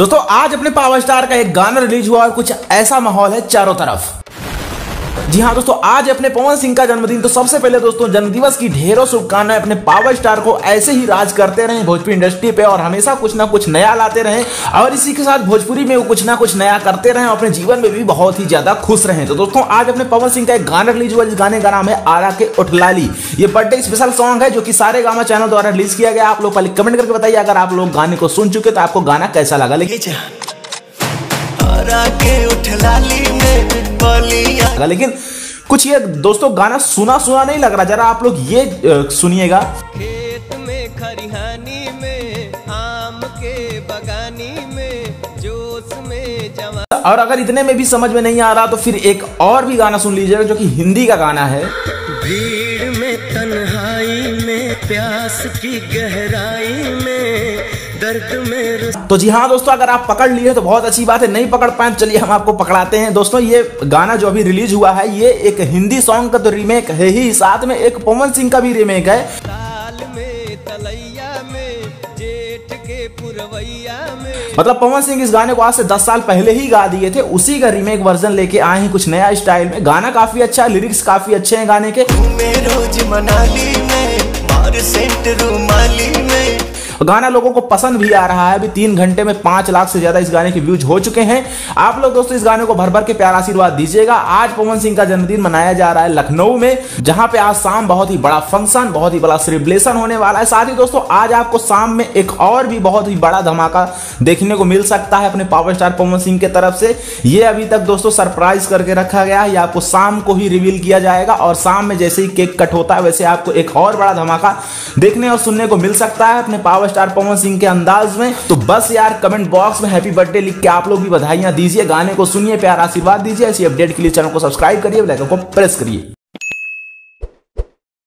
दोस्तों आज अपने पावर स्टार का एक गाना रिलीज हुआ और कुछ ऐसा माहौल है चारों तरफ। जी हाँ दोस्तों, आज अपने पवन सिंह का जन्मदिन। तो सबसे पहले दोस्तों जन्मदिवस की ढेरों शुभकामनाएं अपने पावर स्टार को। ऐसे ही राज करते रहें भोजपुरी इंडस्ट्री पे और हमेशा कुछ ना कुछ नया लाते रहें और इसी के साथ भोजपुरी में वो कुछ ना कुछ नया करते रहें और अपने जीवन में भी बहुत ही ज्यादा खुश रहें। तो दोस्तों आज अपने पवन सिंह का एक गाना रिलीज हुआ, जिस गाने का नाम है आरा के उठलाली। ये बर्थडे स्पेशल सॉन्ग है जो कि सारेगामा चैनल द्वारा रिलीज किया गया। आप लोग पहले कमेंट करके बताइए अगर आप लोग गाने को सुन चुके तो आपको गाना कैसा लगा। लेकिन कुछ ये दोस्तों गाना सुना सुना नहीं लग रहा, जरा आप लोग ये सुनिएगा। खेत में खरिहानी में आम के बगानी में जोश में जवान। और अगर इतने में भी समझ में नहीं आ रहा तो फिर एक और भी गाना सुन लीजिएगा जो कि हिंदी का गाना है। भीड़ में तन्हाई में प्यास की गहराई में दर्द में। तो जी हाँ दोस्तों, अगर आप पकड़ लिए तो बहुत अच्छी बात है, नहीं पकड़ पाए चलिए हम आपको पकड़ाते हैं। दोस्तों ये गाना जो अभी रिलीज हुआ है ये एक हिंदी सॉन्ग का तो रीमेक है ही, साथ में एक पवन सिंह का भी रीमेक है। साल में तलैया में जेठ के पुरवैया में। मतलब पवन सिंह इस गाने को आज से 10 साल पहले ही गा दिए थे, उसी का रीमेक वर्जन लेके आए हैं कुछ नया स्टाइल में। गाना काफी अच्छा है, लिरिक्स काफी अच्छे हैं गाने के। रोज मनाली में मार सेंट रुमाली में। गाना लोगों को पसंद भी आ रहा है। अभी 3 घंटे में 5 लाख से ज्यादा इस गाने के व्यूज हो चुके हैं। आप लोग दोस्तों इस गाने को भर भर के प्यार आशीर्वाद दीजिएगा। आज पवन सिंह का जन्मदिन मनाया जा रहा है लखनऊ में, जहां पे आज शाम बहुत ही बड़ा फंक्शन, बहुत ही बड़ा सेलिब्रेशन होने वाला है। साथ ही दोस्तों आज आपको शाम में एक और भी बहुत ही बड़ा धमाका देखने को मिल सकता है अपने पावर स्टार पवन सिंह के तरफ से। ये अभी तक दोस्तों सरप्राइज करके रखा गया है, ये आपको शाम को ही रिवील किया जाएगा और शाम में जैसे ही केक कट होता है वैसे आपको एक और बड़ा धमाका देखने और सुनने को मिल सकता है अपने पावर स्टार पवन सिंह के अंदाज में। तो बस यार कमेंट बॉक्स में हैप्पी बर्थडे लिख के आप लोग भी बधाइयां दीजिए, गाने को सुनिए, प्यार आशीर्वाद दीजिए। ऐसी अपडेट के लिए चैनल को सब्सक्राइब करिए, बेल आइकन को प्रेस करिए।